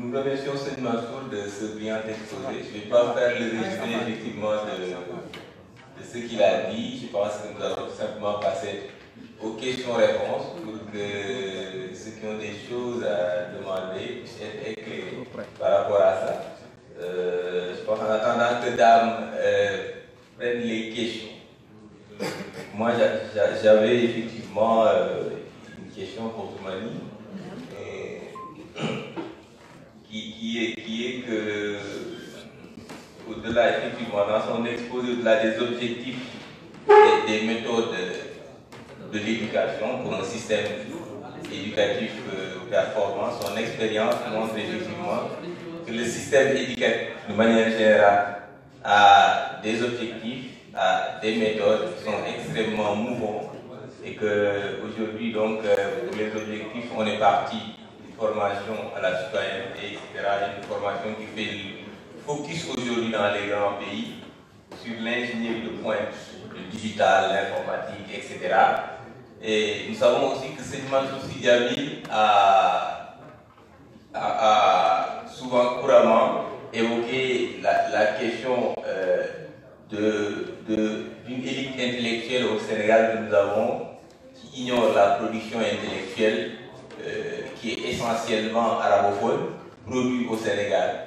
nous remercions Seigneur Mansour de ce brillant exposé. Je ne vais pas faire le résumé effectivement de ce qu'il a dit. Je pense que nous allons tout simplement passer aux questions-réponses pour que ceux qui ont des choses à demander puissent être éclairés par rapport à ça. Je pense en attendant que Dame prenne les questions. Moi, j'avais effectivement une question pour Toumani. Qui est que, au-delà, effectivement, dans son exposé, au-delà des objectifs et des méthodes de l'éducation pour un système éducatif performant, son expérience montre effectivement que le système éducatif, de manière générale, a des objectifs, a des méthodes qui sont extrêmement mouvants et qu'aujourd'hui, donc, pour les objectifs, on est parti formation à la citoyenneté, etc. Une formation qui fait le focus aujourd'hui dans les grands pays sur l'ingénierie de pointe, le digital, l'informatique, etc. Et nous savons aussi que Seigneur Mansour Sy Djamil a souvent couramment évoqué la question d'une élite intellectuelle au Sénégal que nous avons qui ignore la production intellectuelle qui est essentiellement arabophone, produit au Sénégal.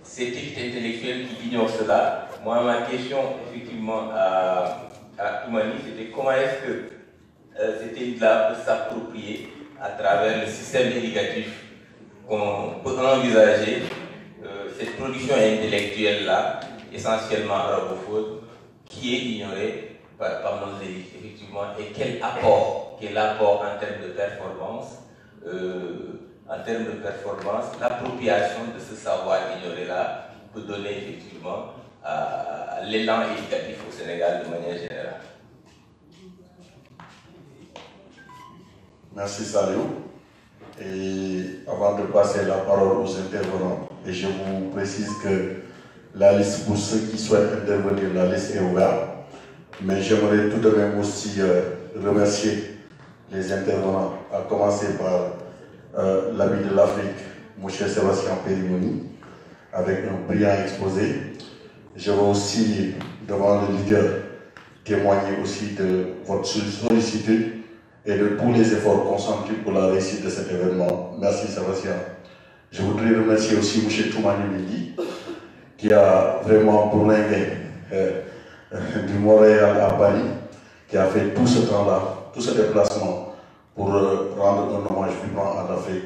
Cette élite intellectuelle qui ignore cela, moi ma question effectivement à Toumani, c'était comment est-ce que cette élite-là peut s'approprier à travers le système éducatif qu'on peut envisager cette production intellectuelle-là, essentiellement arabophone, qui est ignorée par nos élites, effectivement, et quel apport en termes de performance, l'appropriation de ce savoir ignoré-là peut donner effectivement à l'élan éducatif au Sénégal de manière générale. Merci Saliou. Et avant de passer la parole aux intervenants, et je vous précise que la liste pour ceux qui souhaitent intervenir, la liste est ouverte. Mais j'aimerais tout de même aussi remercier les intervenants, à commencer par l'ami de l'Afrique, M. Sébastien Périmoni, avec un brillant exposé. Je veux aussi, devant le leader, témoigner aussi de votre sollicitude et de tous les efforts consentis pour la réussite de cet événement. Merci Sébastien. Je voudrais remercier aussi M. Toumani Midi, qui a vraiment bourlingué du Montréal à Paris, qui a fait tout ce temps-là, tout ce déplacement pour rendre un hommage vibrant à l'Afrique.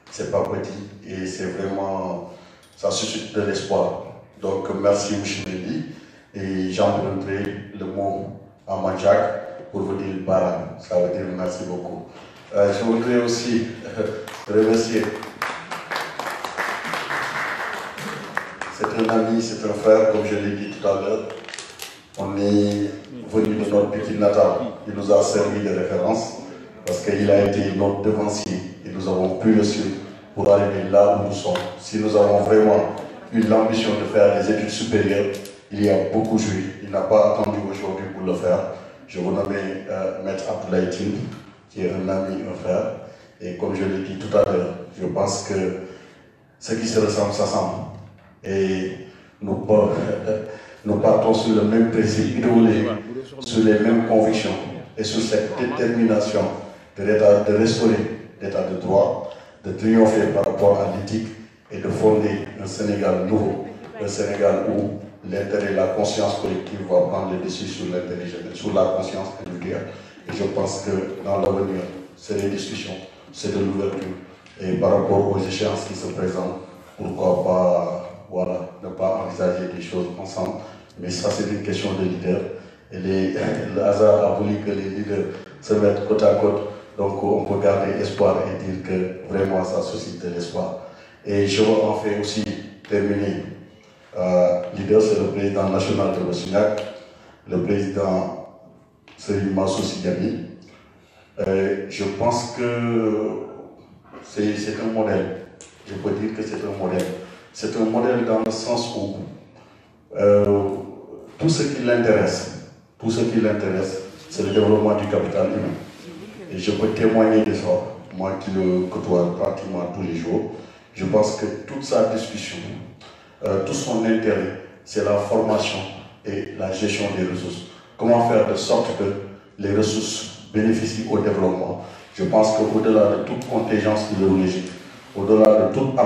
C'est pas petit et c'est vraiment, ça suscite de l'espoir. Donc merci M. Midi et j'emprunterai le mot à Manjak pour vous dire Baran. Ça veut dire merci beaucoup. Je voudrais aussi remercier. C'est un ami, c'est un frère, comme je l'ai dit tout à l'heure. On est venu de notre petit natal. Il nous a servi de référence parce qu'il a été notre devancier et nous avons pu le suivre pour arriver là où nous sommes. Si nous avons vraiment eu l'ambition de faire des études supérieures, il y a beaucoup joué. Il n'a pas attendu aujourd'hui pour le faire. Je vous nomme Maître Abdoulaye Tine, qui est un ami, un frère. Et comme je l'ai dit tout à l'heure, je pense que ce qui se ressemble s'assemble. Et nous partons sur le même principe idéologique, sur les mêmes convictions et sur cette détermination de restaurer l'état de droit, de triompher par rapport à l'éthique et de fonder un Sénégal nouveau, un Sénégal où l'intérêt et la conscience collective vont prendre le dessus sur l'intérêt, sur la conscience individuelle. Et je pense que dans l'avenir, c'est des discussions, c'est de l'ouverture. Et par rapport aux échéances qui se présentent, pourquoi pas, voilà, ne pas envisager des choses ensemble. Mais ça, c'est une question de leader. Et le hasard a voulu que les leaders se mettent côte à côte. Donc, on peut garder espoir et dire que vraiment, ça suscite de l'espoir. Et je veux en fait aussi terminer. Leader, c'est le président national de l'OSINAC, le président Serigne Mansour Sy Djamil. Je pense que c'est un modèle. Je peux dire que c'est un modèle. C'est un modèle dans le sens où tout ce qui l'intéresse, c'est le développement du capital humain. Et je peux témoigner de ça, moi qui le côtoie pratiquement tous les jours. Je pense que toute sa discussion, tout son intérêt, c'est la formation et la gestion des ressources. Comment faire de sorte que les ressources bénéficient au développement. Je pense qu'au-delà de toute contingence idéologique, au-delà de toute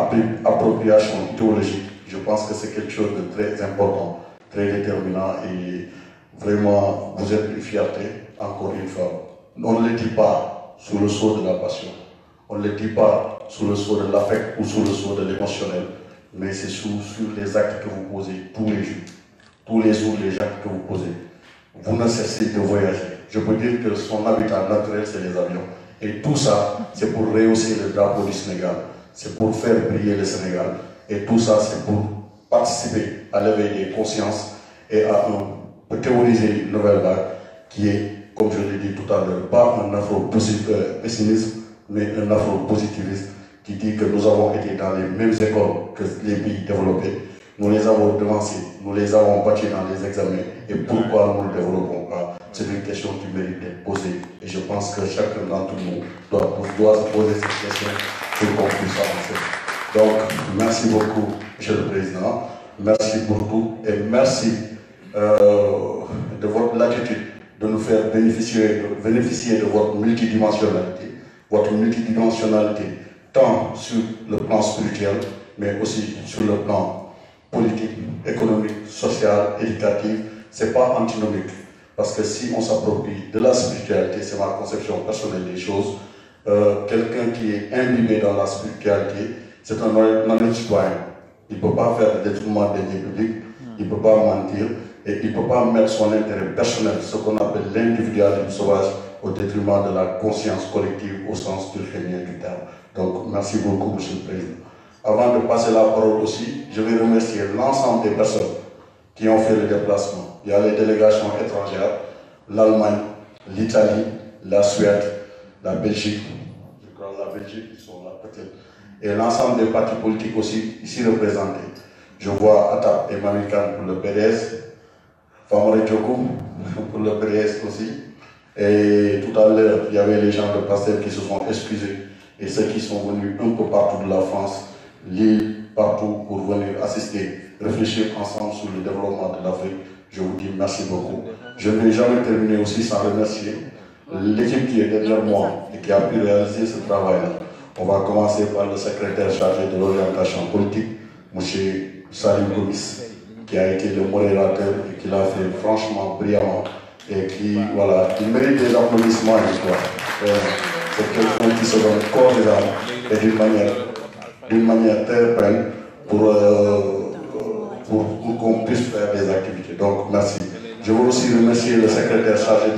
appropriation idéologique, je pense que c'est quelque chose de très important, très déterminant et vraiment vous êtes une fierté, encore une fois. On ne le dit pas sous le sceau de la passion, on ne le dit pas sous le sceau de l'affect ou sous le sceau de l'émotionnel, mais c'est sur les actes que vous posez tous les jours. Tous les jours, les actes que vous posez. Vous ne cessez de voyager. Je peux dire que son habitat naturel, c'est les avions. Et tout ça, c'est pour rehausser le drapeau du Sénégal. C'est pour faire briller le Sénégal. Et tout ça, c'est pour participer à l'éveil des consciences et à théoriser une nouvelle vague qui est, comme je l'ai dit tout à l'heure, pas un afro-pessimisme, mais un afro-positivisme qui dit que nous avons été dans les mêmes écoles que les pays développés. Nous les avons devancés, nous les avons battus dans les examens. Et pourquoi nous ne le développons pas? C'est une question qui mérite d'être posée. Et je pense que chacun d'entre nous doit se poser cette question pour qu'on puisse avancer. Donc, merci beaucoup, Monsieur le Président. Merci pour tout. Et merci de votre latitude de nous faire bénéficier de votre multidimensionnalité. Votre multidimensionnalité, tant sur le plan spirituel, mais aussi sur le plan politique, économique, social, éducatif, ce n'est pas antinomique. Parce que si on s'approprie de la spiritualité, c'est ma conception personnelle des choses, quelqu'un qui est imbibé dans la spiritualité, c'est un honnête citoyen. Il ne peut pas faire le détournement des biens publics, il ne peut pas mentir, et il ne peut pas mettre son intérêt personnel, ce qu'on appelle l'individualisme sauvage, au détriment de la conscience collective au sens turchénien du terme. Donc, merci beaucoup, Monsieur le Président. Avant de passer la parole aussi, je vais remercier l'ensemble des personnes qui ont fait le déplacement. Il y a les délégations étrangères, l'Allemagne, l'Italie, la Suède, la Belgique, je crois la Belgique, ils sont là peut-être, et l'ensemble des partis politiques aussi ici représentés. Je vois Atap et Mamikan pour le PDS, Famore Djokou pour le PDS aussi, et tout à l'heure, il y avait les gens de PASTEF qui se sont excusés, et ceux qui sont venus un peu partout de la France, Lille, partout pour venir assister, réfléchir ensemble sur le développement de l'Afrique. Je vous dis merci beaucoup. Je ne vais jamais terminer aussi sans remercier l'équipe qui est derrière moi et qui a pu réaliser ce travail-là. On va commencer par le secrétaire chargé de l'orientation politique, M. Salim Gomis, qui a été le modérateur et qui l'a fait franchement brillamment et qui, voilà, il mérite des applaudissements. C'est quelqu'un qui se donne corps et âme et d'une manière très pleine pour qu'on puisse faire des activités. Donc, merci. Je veux aussi remercier le secrétaire chargé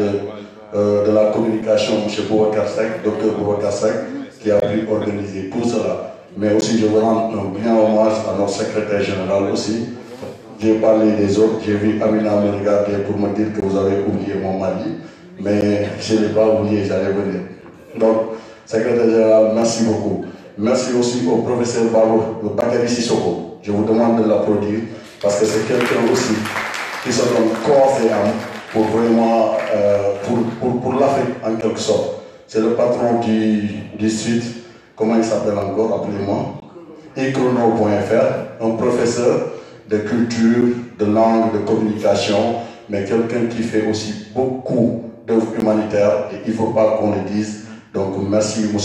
de la communication, M. Boubacar Seck, Dr Boubacar Seck, qui a pu organiser tout cela. Mais aussi, je veux rendre un bien hommage à notre secrétaire général aussi. J'ai parlé des autres, j'ai vu Amina me regarder pour me dire que vous avez oublié mon mari, mais je ne l'ai pas oublié, j'allais venir. Donc, secrétaire général, merci beaucoup. Merci aussi au professeur Bakary Sissoko. Je vous demande de l'applaudir parce que c'est quelqu'un aussi qui se donne corps et âme pour vraiment, pour l'Afrique en quelque sorte. C'est le patron du site, comment il s'appelle encore, appelez-moi, icrono.fr, un professeur de culture, de langue, de communication, mais quelqu'un qui fait aussi beaucoup d'œuvres humanitaires et il ne faut pas qu'on le dise. Donc merci M.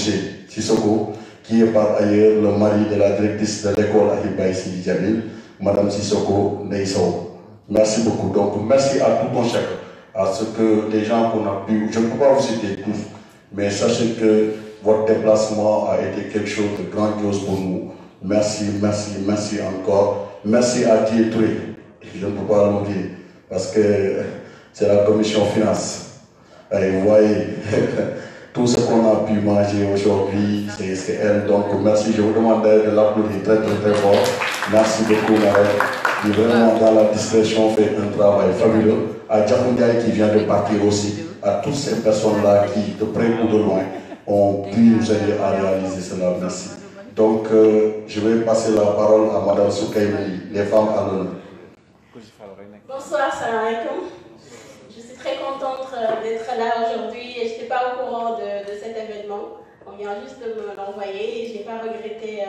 Sissoko, qui est par ailleurs le mari de la directrice de l'école Ahibaï Sidi Djamil, Mme Sissoko Neissao. Merci beaucoup. Donc merci à tout un chacun, à ce que les gens qu'on a pu, je ne peux pas vous citer tous, mais sachez que votre déplacement a été quelque chose de grandiose pour nous. Merci, merci, merci encore. Merci à Dieu Touré, je ne peux pas l'oublier, parce que c'est la commission finance. Et vous voyez, tout ce qu'on a pu manger aujourd'hui, c'est elle. Donc merci, je vous demande de l'applaudir très très très fort. Merci beaucoup, Marek, qui vraiment dans la discrétion fait un travail fabuleux. À Djakoundiaï qui vient de partir aussi, à toutes ces personnes-là qui, de près ou de loin, ont pu nous aider à réaliser cela. Merci. Donc, je vais passer la parole à Mme Soukaïmeli, les femmes à l'honneur. Bonsoir, salam alaikum. Je suis très contente d'être là aujourd'hui et je n'étais pas au courant de cet événement. Donc, vient juste de me l'envoyer et je n'ai pas regretté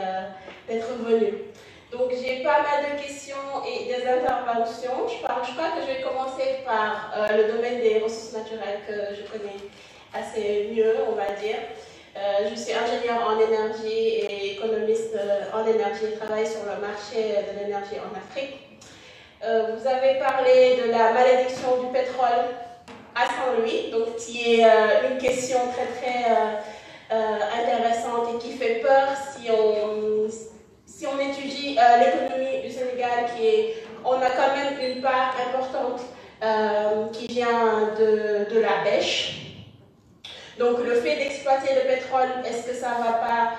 d'être venue. Donc j'ai pas mal de questions et des interventions. Je crois que je vais commencer par le domaine des ressources naturelles que je connais assez mieux, on va dire. Je suis ingénieure en énergie et économiste en énergie et travaille sur le marché de l'énergie en Afrique. Vous avez parlé de la malédiction du pétrole à Saint-Louis, donc qui est une question très intéressante et qui fait peur si on étudie l'économie du Sénégal, on a quand même une part importante qui vient de la pêche. Donc le fait d'exploiter le pétrole, est-ce que ça ne va pas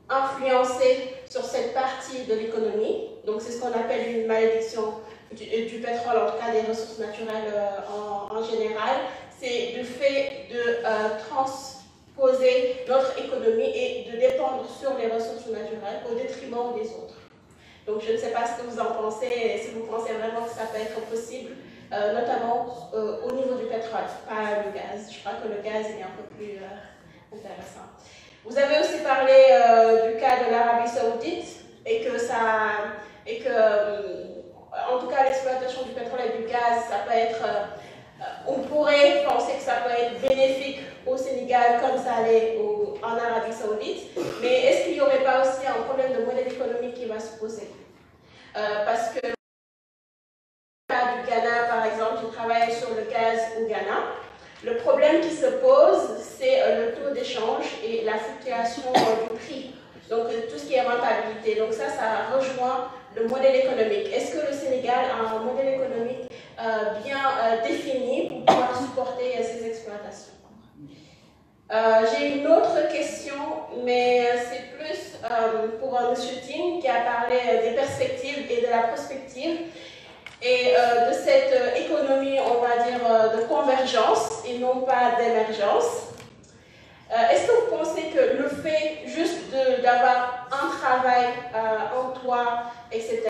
influencer sur cette partie de l'économie? Donc c'est ce qu'on appelle une malédiction du pétrole, en tout cas des ressources naturelles en général. C'est le fait de transposer notre économie et de dépendre sur les ressources naturelles au détriment des autres. Donc je ne sais pas ce que vous en pensez, si vous pensez vraiment que ça peut être possible, notamment au niveau du pétrole, pas le gaz. Je crois que le gaz est un peu plus intéressant. Vous avez aussi parlé du cas de l'Arabie Saoudite et que en tout cas l'exploitation du pétrole et du gaz, ça peut être, on pourrait penser que ça peut être bénéfique au Sénégal comme ça l'est en Arabie Saoudite, mais est-ce qu'il n'y aurait pas aussi un problème de modèle économique qui va se poser? Parce que du Ghana, par exemple, je travaille sur le gaz au Ghana. Le problème qui se pose, c'est le taux d'échange et la fluctuation du prix. Donc, tout ce qui est rentabilité. Donc, ça rejoint le modèle économique. Est-ce que le Sénégal a un modèle économique bien défini pour pouvoir supporter ces exploitations? J'ai une autre question, mais c'est plus pour M. Ting qui a parlé des perspectives et de la prospective. Et de cette économie, on va dire, de convergence et non pas d'émergence. Est-ce que vous pensez que le fait juste d'avoir un travail, un toit, etc.,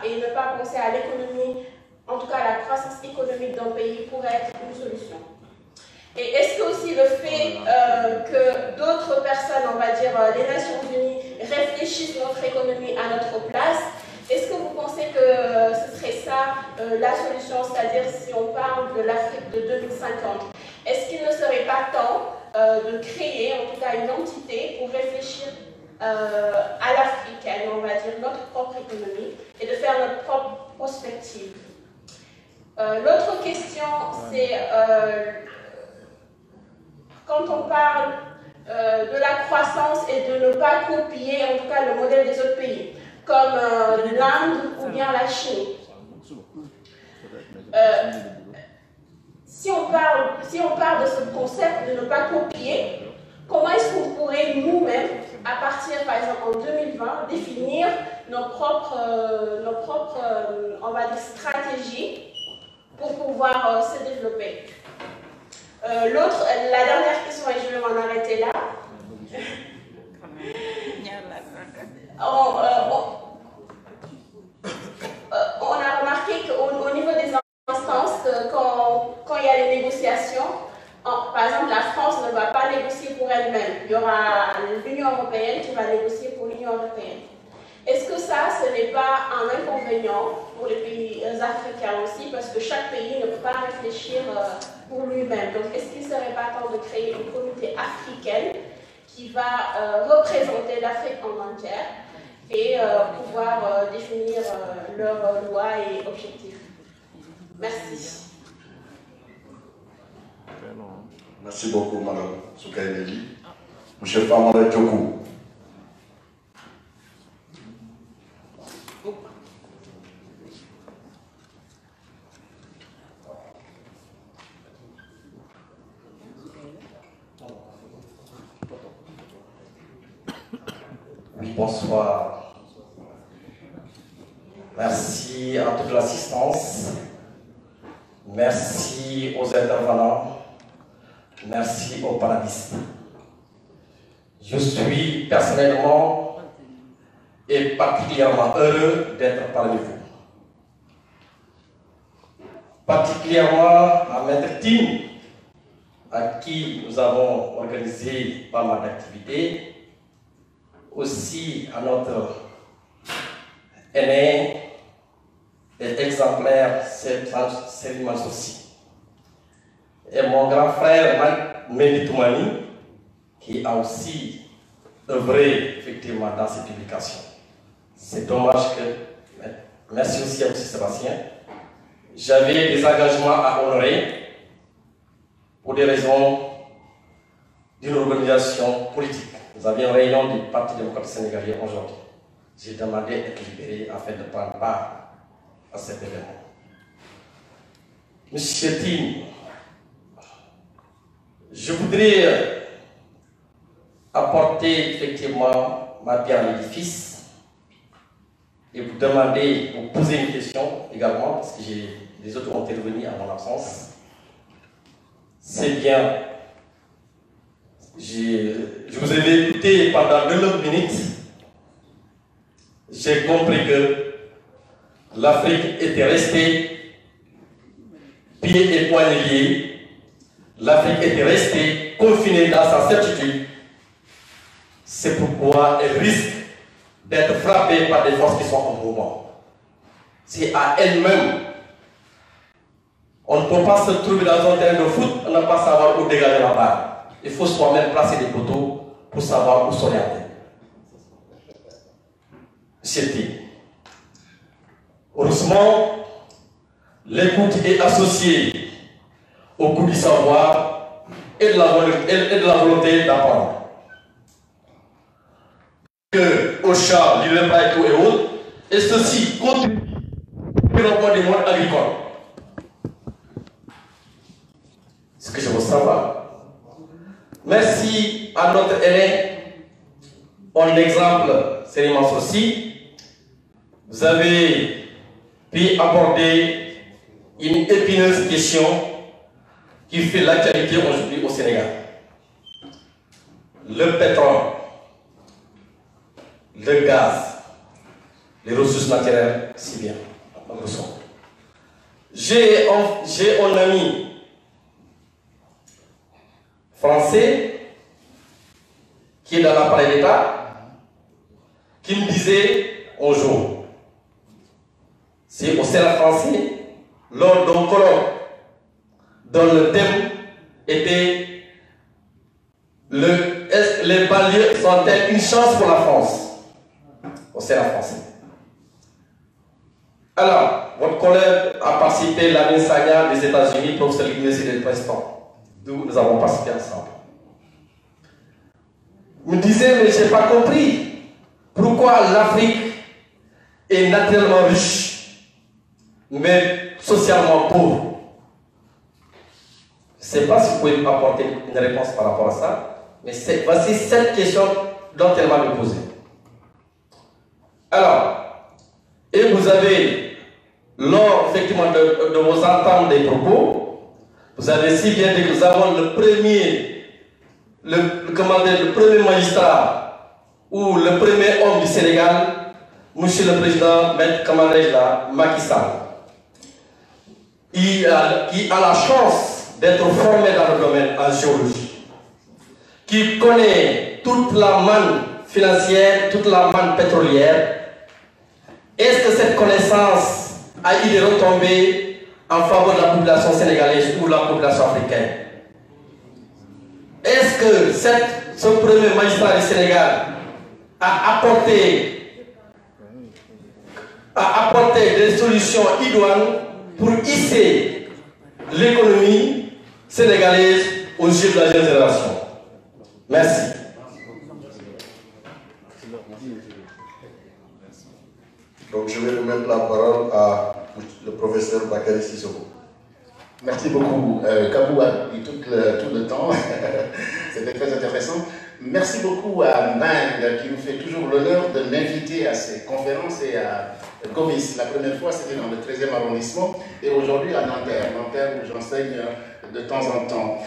et ne pas penser à l'économie, en tout cas à la croissance économique d'un pays, pourrait être une solution? Et est-ce que aussi le fait que d'autres personnes, on va dire les Nations Unies, réfléchissent notre économie à notre place, est-ce que vous pensez que ce serait ça la solution, c'est-à-dire si on parle de l'Afrique de 2050, est-ce qu'il ne serait pas temps de créer en tout cas une entité pour réfléchir à l'africaine, on va dire notre propre économie, et de faire notre propre prospective? L'autre question, c'est quand on parle de la croissance et de ne pas copier en tout cas le modèle des autres pays, comme l'Inde ou bien la Chine. Si on parle de ce concept de ne pas copier, comment est-ce qu'on pourrait nous-mêmes, à partir par exemple en 2020, définir nos propres on va dire, stratégies pour pouvoir se développer? La dernière question, et je vais m'en arrêter là. On a remarqué qu'au niveau des instances, quand il y a les négociations, par exemple, la France ne va pas négocier pour elle-même. Il y aura l'Union européenne qui va négocier pour l'Union européenne. Est-ce que ça, ce n'est pas un inconvénient pour les pays africains aussi, parce que chaque pays ne peut pas réfléchir pour lui-même? Donc, est-ce qu'il ne serait pas temps de créer une communauté africaine qui va représenter l'Afrique en entière et pouvoir définir leurs lois et objectifs? Merci. Merci beaucoup, Madame Soukaïbeli. Monsieur Famara Djokou. Bonsoir. Merci à toute l'assistance. Merci aux intervenants. Merci aux panélistes. Je suis personnellement et particulièrement heureux d'être parmi vous. Particulièrement à Maître Tim, à qui nous avons organisé pas mal d'activités, aussi à notre aîné et exemplaire Serigne Mansour Sy, et mon grand frère Mendy Toumani, qui a aussi œuvré effectivement dans ces publications. C'est dommage que, merci aussi à M. Sébastien, j'avais des engagements à honorer pour des raisons d'une organisation politique. Nous avions une réunion du Parti démocratique sénégalais aujourd'hui. J'ai demandé à être libéré afin de prendre part à cet événement. Monsieur Tine, je voudrais apporter effectivement ma pierre à l'édifice et vous demander, vous poser une question également, parce que les autres ont intervenu à mon absence. C'est bien, je vous ai écouté pendant 2 longues minutes, j'ai compris que l'Afrique était restée pieds et poings liés, l'Afrique était restée confinée dans sa certitude. C'est pourquoi elle risque d'être frappée par des forces qui sont en mouvement. C'est à elle-même. On ne peut pas se trouver dans un terrain de foot, on n'a pas savoir où dégager la balle. Il faut soi-même placer des poteaux pour savoir où s'orienter. C'était. Heureusement, l'écoute est associée au goût du savoir et de la volonté d'apprendre. Que Ocha, l'IREPA et autres, et ceci contribue au développement du monde agricole. Ce que je veux savoir. Merci à notre élève. En exemple, Serigne Mansour Sy, vous avez pu aborder une épineuse question qui fait l'actualité aujourd'hui au Sénégal. Le pétrole, le gaz, les ressources naturelles, si bien. J'ai un ami français qui est dans l'appareil d'État qui me disait un jour, c'est au Sénat français, lors d'un colloque dont le thème était les banlieues sont-elles une chance pour la France? Au Sénat français. Alors, votre collègue a participé, Lamine Sagna des États-Unis, professeur de l'Université de Princeton, d'où nous avons participé ensemble. Vous me disiez, mais je n'ai pas compris pourquoi l'Afrique est naturellement riche, mais socialement pauvre. Je ne sais pas si vous pouvez m'apporter une réponse par rapport à ça, mais voici cette question dont elle va me poser. Alors, et vous avez, lors effectivement de vos ententes des propos, vous avez si bien dit que nous avons le premier magistrat ou le premier homme du Sénégal, Monsieur le Président Macky Sall, qui a la chance d'être formé dans le domaine en géologie, qui connaît toute la manne financière, toute la manne pétrolière. Est-ce que cette connaissance a eu des retombées en faveur de la population sénégalaise ou de la population africaine? Est-ce que ce premier magistrat du Sénégal a apporté des solutions idoines pour hisser l'économie sénégalaise aux yeux de la jeune génération? Merci. Donc je vais remettre la parole à le professeur Bakary Sissoko. Merci beaucoup, Kabou a eu tout le temps. C'était très intéressant. Merci beaucoup à Ming qui nous fait toujours l'honneur de m'inviter à ces conférences et à Gomis. La première fois, c'était dans le 13e arrondissement et aujourd'hui à Nanterre où j'enseigne de temps en temps.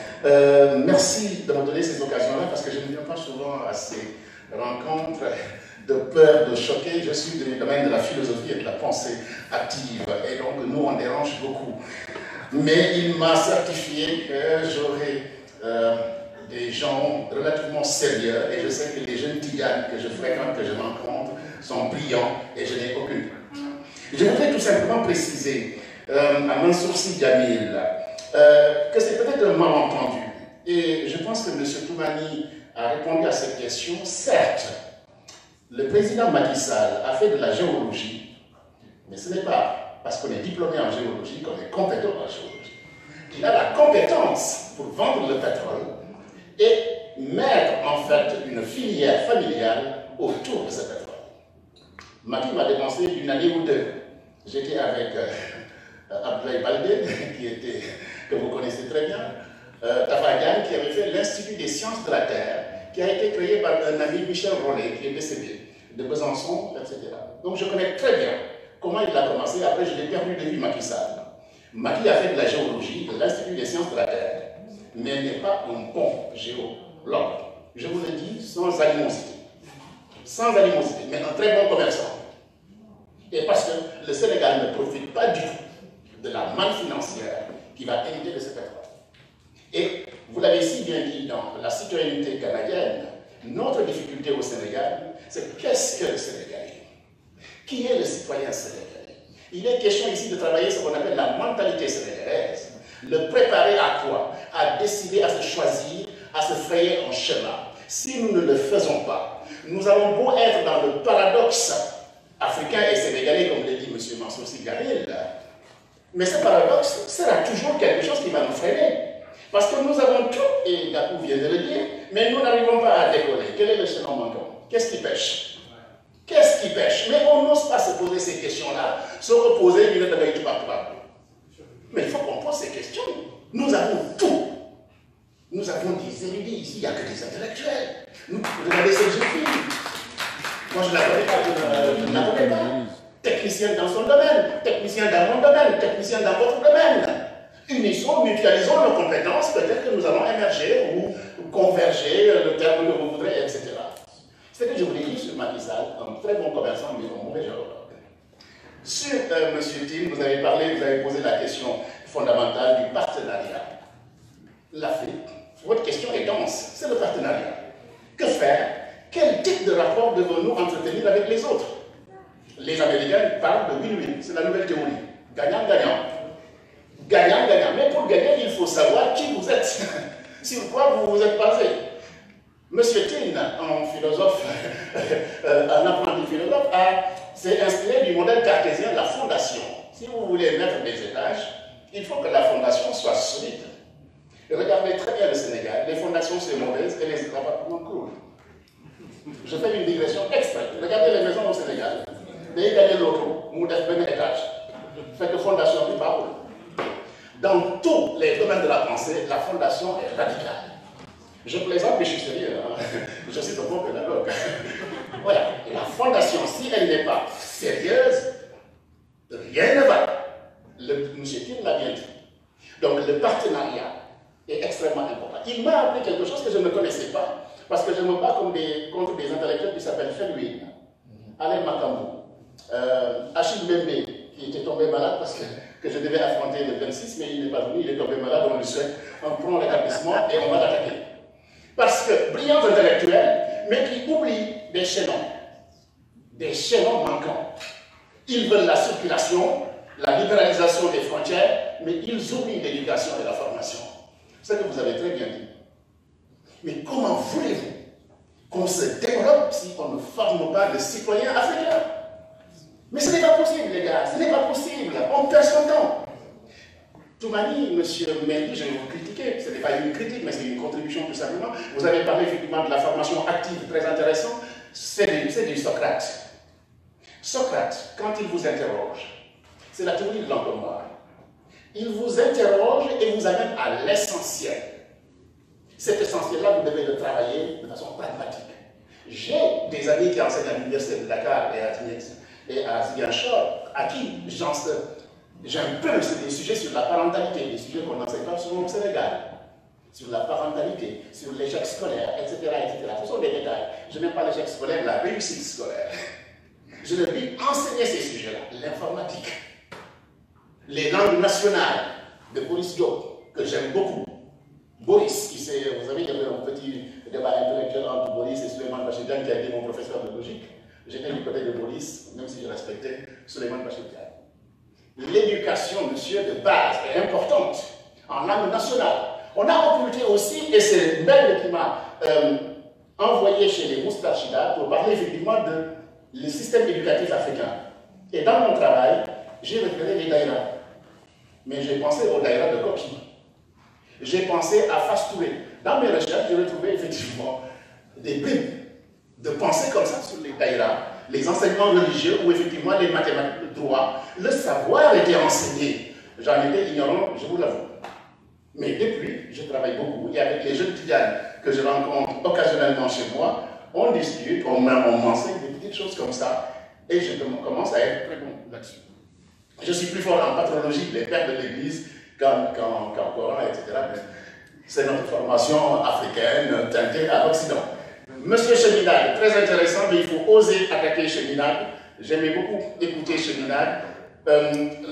Merci de me donner ces occasions-là parce que je ne viens pas souvent à ces rencontres de peur de choquer. Je suis dans le domaine de la philosophie et de la pensée active et donc nous on dérange beaucoup. Mais il m'a certifié que j'aurai des gens relativement sérieux, et je sais que les jeunes tiganes que je fréquente, que je rencontre, sont brillants, et je n'ai aucune. Je voudrais tout simplement préciser à Mansour Sy Djamil que c'est peut-être un malentendu, et je pense que M. Toumani a répondu à cette question. Certes, le président Macky Sall a fait de la géologie, mais ce n'est pas parce qu'on est diplômé en géologie qu'on est compétent en géologie. Il a la compétence pour vendre le pétrole et mettre en fait une filière familiale autour de ce pétrole. Macky m'a dépensé une année ou deux. J'étais avec Abdoulaye Baldé, que vous connaissez très bien, Tafa Diagne, qui avait fait l'Institut des sciences de la Terre, qui a été créé par un ami, Michel Rollet, qui est décédé, de Besançon, etc. Donc je connais très bien comment il a commencé. Après, je l'ai perdu de vue, Macky Sall. Macky a fait de la géologie, de l'Institut des sciences de la Terre, mais n'est pas un bon géologue. Je vous le dis sans animosité. Sans animosité, mais un très bon commerçant. Et parce que le Sénégal ne profite pas du tout de la manne financière qui va hériter de ce pétrole. Et vous l'avez si bien dit dans la citoyenneté canadienne, notre difficulté au Sénégal, c'est qu'est-ce que le Sénégalais? Qui est le citoyen sénégalais? Il est question ici de travailler ce qu'on appelle la mentalité sénégalaise. Le préparer à quoi? À décider, à se choisir, à se frayer un chemin. Si nous ne le faisons pas, nous allons beau être dans le paradoxe africain et sénégalais, comme l'a dit M. Mansour Sy Djamil, mais ce paradoxe sera toujours quelque chose qui va nous freiner. Parce que nous avons tout, et Gakou vient de le dire, mais nous n'arrivons pas à décoller. Quel est le chaînon manquant? Qu'est-ce qui pêche? Qu'est-ce qui pêche? Mais on n'ose pas se poser ces questions-là, se reposer une de du partout. Mais il faut qu'on pose ces questions. Nous avons tout. Nous avons des érudits ici, il n'y a que des intellectuels. Regardez cette jeune fille. Moi, je ne la connais pas, je ne la connais pas. Technicien dans son domaine, technicien dans mon domaine, technicien dans votre domaine. Unissons, mutualisons nos compétences, peut-être que nous allons émerger ou converger, le terme que vous voudrez, etc. C'est ce que je voulais dire sur Macky Sall, un très bon commerçant, mais un mauvais géologue. Sur M. Tine, vous avez parlé, vous avez posé la question fondamentale du partenariat. L'Afrique, votre question est dense, c'est le partenariat. Que faire? Quel type de rapport devons-nous entretenir avec les autres? Les Américains parlent de win-win, c'est la nouvelle théorie. Gagnant-gagnant. Gagnant-gagnant. Mais pour gagner, il faut savoir qui vous êtes, sur quoi vous vous êtes basé. Monsieur Tine, un philosophe, un apprenti philosophe, s'est inspiré du modèle cartésien de la fondation. Si vous voulez mettre des étages, il faut que la fondation soit solide. Et regardez très bien le Sénégal, les fondations sont mauvaises et les appartements coulent. Je fais une digression exprès. Regardez les maisons au Sénégal. Dès gagner l'auto, nous devons un étage. Fait que fondation n'est pas haute. Dans tous les domaines de la pensée, la fondation est radicale. Je plaisante, mais je suis sérieux. Hein? Je suis un bon pédagogue. Voilà. Et la fondation, si elle n'est pas sérieuse, rien ne va. M. Tine l'a bien dit. Donc le partenariat est extrêmement important. Il m'a appris quelque chose que je ne connaissais pas, parce que je me bats contre des intellectuels qui s'appellent Fenouine, Alain Makambo, Achille Mbembe, qui était tombé malade parce que je devais affronter le 26, mais il n'est pas venu, il est tombé malade, on lui souhaite un prompt rétablissement et on va l'attaquer. Parce que brillants intellectuels, mais qui oublient des chaînons manquants. Ils veulent la circulation, la libéralisation des frontières, mais ils oublient l'éducation et la formation. C'est ce que vous avez très bien dit. Mais comment voulez-vous qu'on se développe si on ne forme pas de citoyens africains? Mais ce n'est pas possible, les gars, ce n'est pas possible. On perd son temps. Toumani, monsieur Mendy, je vais vous critiquer. Ce n'est pas une critique, mais c'est une contribution tout simplement. Vous avez parlé effectivement de la formation active, très intéressant. C'est du Socrate. Socrate, quand il vous interroge, c'est la théorie de l'entonnoir. Il vous interroge et vous amène à l'essentiel. Cet essentiel-là, vous devez le travailler de façon pragmatique. J'ai des amis qui enseignent à l'université de Dakar et à Ziguinchor, à qui j'ai un peu sur des sujets sur la parentalité, des sujets qu'on n'enseigne pas souvent au Sénégal, sur la parentalité, sur l'échec scolaire, etc., etc. Ce sont des détails. Je n'aime pas l'échec scolaire, la réussite scolaire. Je leur dis enseigner ces sujets-là, l'informatique, les langues nationales de Boris Diop, que j'aime beaucoup, Boris, vous savez, il y avait un petit débat intellectuel entre Boris et Souleymane Bachir-Diagne qui a été mon professeur de logique. J'étais du côté de Boris, même si je respectais Souleymane Bachir-Diagne. L'éducation, monsieur, de base est importante en langue nationale. On a occulté aussi, et c'est Mbeng qui m'a envoyé chez les Moustachida pour parler effectivement du système éducatif africain. Et dans mon travail, j'ai repéré les daïras. Mais j'ai pensé aux daïras de Koki. J'ai pensé à Fastouré. Dans mes recherches, j'ai retrouvé effectivement des bribes de pensée comme ça sur les daïras, les enseignements religieux où effectivement les mathématiques, le droit, le savoir était enseigné. J'en étais ignorant, je vous l'avoue. Mais depuis, je travaille beaucoup et avec les jeunes tidianes que je rencontre occasionnellement chez moi, on discute, on m'enseigne des petites choses comme ça et je commence à être très bon là-dessus. Je suis plus fort en patrologie, les pères de l'Église, qu'en Coran, etc. C'est notre formation africaine teintée à l'Occident. Monsieur Cheminade, très intéressant, mais il faut oser attaquer Cheminade. J'aimais beaucoup écouter Cheminade.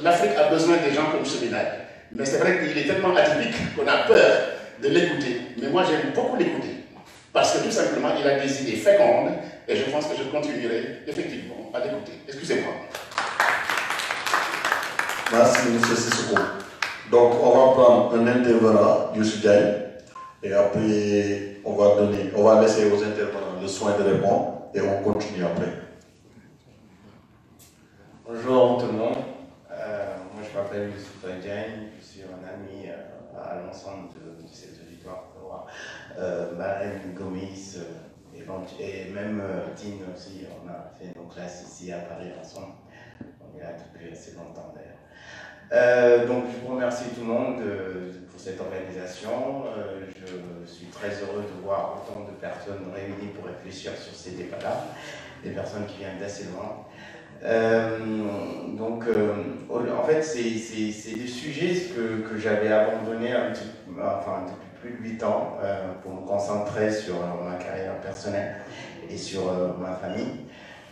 L'Afrique a besoin des gens comme Cheminade. Mais c'est vrai qu'il est tellement atypique qu'on a peur de l'écouter. Mais moi, j'aime beaucoup l'écouter. Parce que tout simplement, il a des idées fécondes et je pense que je continuerai effectivement à l'écouter. Excusez-moi. Merci, M. Sissoko. Donc, on va prendre un intervenant, Youssou Diagne, et après, on va laisser aux intervenants le soin de répondre et on continue après. Bonjour tout le monde. Moi, je m'appelle Youssou Diagne, je suis un ami à l'ensemble de cette auditoire. Marine Gomis et même Tine aussi, on a fait nos classes ici à Paris ensemble. On est là depuis assez longtemps d'ailleurs. Donc je vous remercie tout le monde pour cette organisation. Je suis très heureux de voir autant de personnes réunies pour réfléchir sur ces débats-là, des personnes qui viennent d'assez loin. En fait, c'est des sujets que j'avais abandonnés depuis plus de 8 ans pour me concentrer sur ma carrière personnelle et sur ma famille.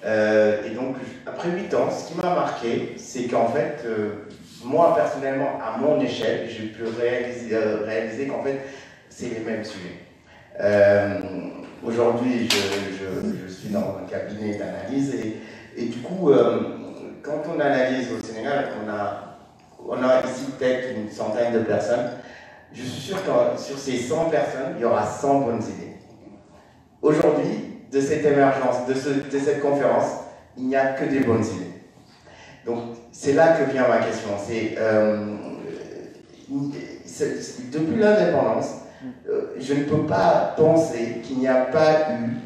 Et donc, après 8 ans, ce qui m'a marqué, c'est qu'en fait, moi, personnellement, à mon échelle, j'ai pu réaliser qu'en fait, c'est les mêmes sujets. Aujourd'hui, je suis dans un cabinet d'analyse et du coup, quand on analyse au Sénégal, on a ici peut-être une centaine de personnes. Je suis sûr que sur ces 100 personnes, il y aura 100 bonnes idées. Aujourd'hui, de cette émergence, de cette conférence, il n'y a que des bonnes idées. Donc, c'est là que vient ma question. Depuis l'indépendance, je ne peux pas penser qu'il n'y a pas eu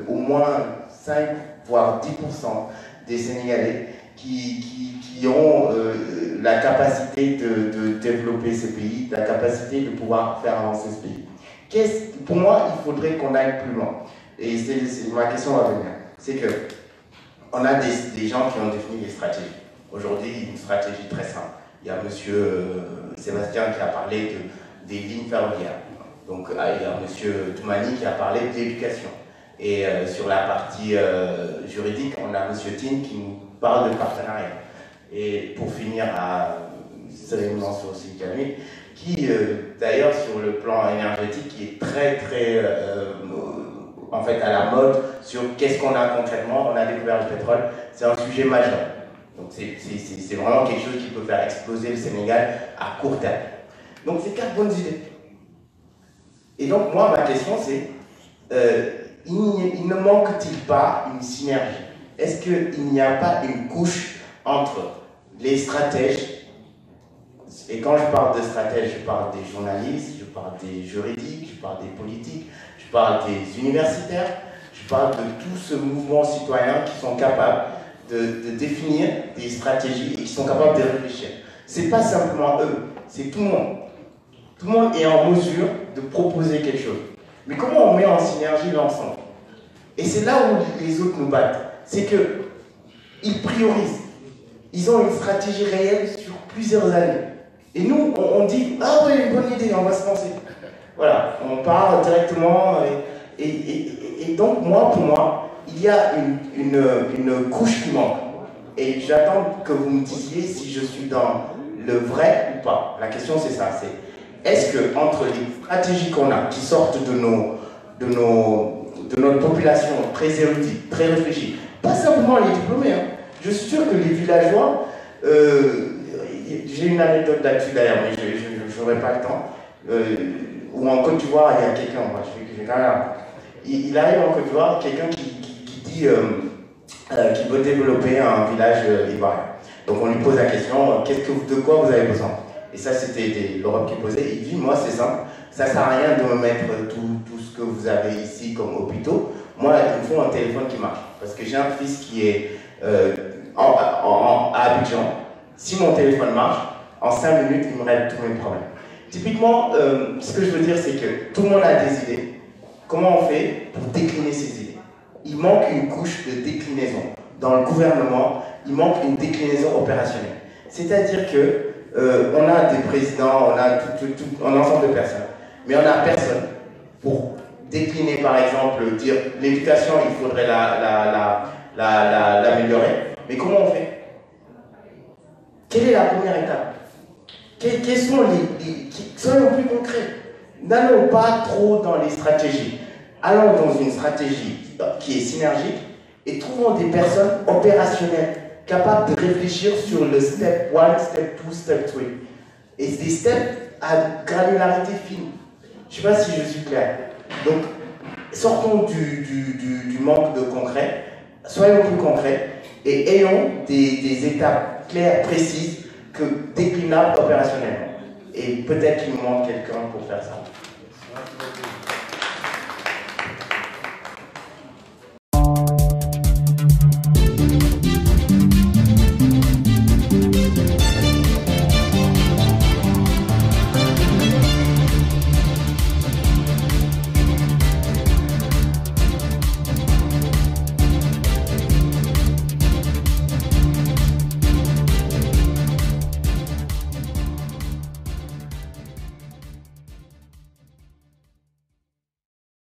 au moins 5 voire 10% des Sénégalais qui ont la capacité de développer ce pays, la capacité de pouvoir faire avancer ce pays. Pour moi, il faudrait qu'on aille plus loin. Et ma question va venir. C'est que on a des gens qui ont défini des stratégies. Aujourd'hui, une stratégie très simple. Il y a M. Sébastien qui a parlé des lignes ferroviaires. Donc, il y a M. Toumani qui a parlé de l'éducation. Et sur la partie juridique, on a M. Tine qui nous parle de partenariat. Et pour finir, Céline Mansour aussi qui d'ailleurs sur le plan énergétique, qui est très en fait à la mode sur qu'est-ce qu'on a concrètement. On a découvert le pétrole, c'est un sujet majeur. Donc c'est vraiment quelque chose qui peut faire exploser le Sénégal à court terme. Donc c'est 4 bonnes idées. Et donc moi, ma question c'est, il ne manque-t-il pas une synergie? Est-ce qu'il n'y a pas une couche entre les stratèges, et quand je parle de stratèges, je parle des journalistes, je parle des juridiques, je parle des politiques, je parle des universitaires, je parle de tout ce mouvement citoyen qui sont capables de définir des stratégies et qui sont capables de réfléchir. Ce n'est pas simplement eux, c'est tout le monde. Tout le monde est en mesure de proposer quelque chose. Mais comment on met en synergie l'ensemble? Et c'est là où les autres nous battent. C'est qu'ils priorisent. Ils ont une stratégie réelle sur plusieurs années. Et nous, on dit, ah oui, une bonne idée, on va se lancer. Voilà, on part directement. Et donc, pour moi, il y a une couche qui manque. Et j'attends que vous me disiez si je suis dans le vrai ou pas. La question, c'est ça. est-ce que entre les stratégies qu'on a, qui sortent de notre population très érudite, très réfléchie, pas simplement les diplômés, hein. Je suis sûr que les villageois, j'ai une anecdote là-dessus d'ailleurs, mais je n'aurai pas le temps, ou en Côte d'Ivoire, il y a quelqu'un, moi je vais quand même... Il arrive en Côte d'Ivoire, quelqu'un qui dit qu'il veut développer un village ivoirien. Donc on lui pose la question, de quoi vous avez besoin? Et ça c'était l'Europe qui posait. Il dit, moi c'est simple, ça ne sert à rien de me mettre tout ce que vous avez ici comme hôpitaux. Moi il me faut un téléphone qui marche. Parce que j'ai un fils qui est à Abidjan. Si mon téléphone marche, en 5 minutes il me règle tous mes problèmes. Typiquement, ce que je veux dire c'est que tout le monde a des idées. Comment on fait pour décliner ces idées? Il manque une couche de déclinaison. Dans le gouvernement, il manque une déclinaison opérationnelle. C'est-à-dire qu'on a des présidents, on a tout un ensemble de personnes, mais on n'a personne pour décliner, par exemple, dire l'éducation, il faudrait l'améliorer. Mais comment on fait? Quelle est la première étape? Quels sont soyons plus concrets. N'allons pas trop dans les stratégies. Allons dans une stratégie qui est synergique et trouvons des personnes opérationnelles capables de réfléchir sur le step 1, step 2, step 3. Et des steps à granularité fine. Je ne sais pas si je suis clair. Donc, sortons du manque de concret, soyons plus concrets et ayons des étapes claires, précises, déclinables opérationnellement. Et peut-être qu'il nous manque quelqu'un pour faire ça.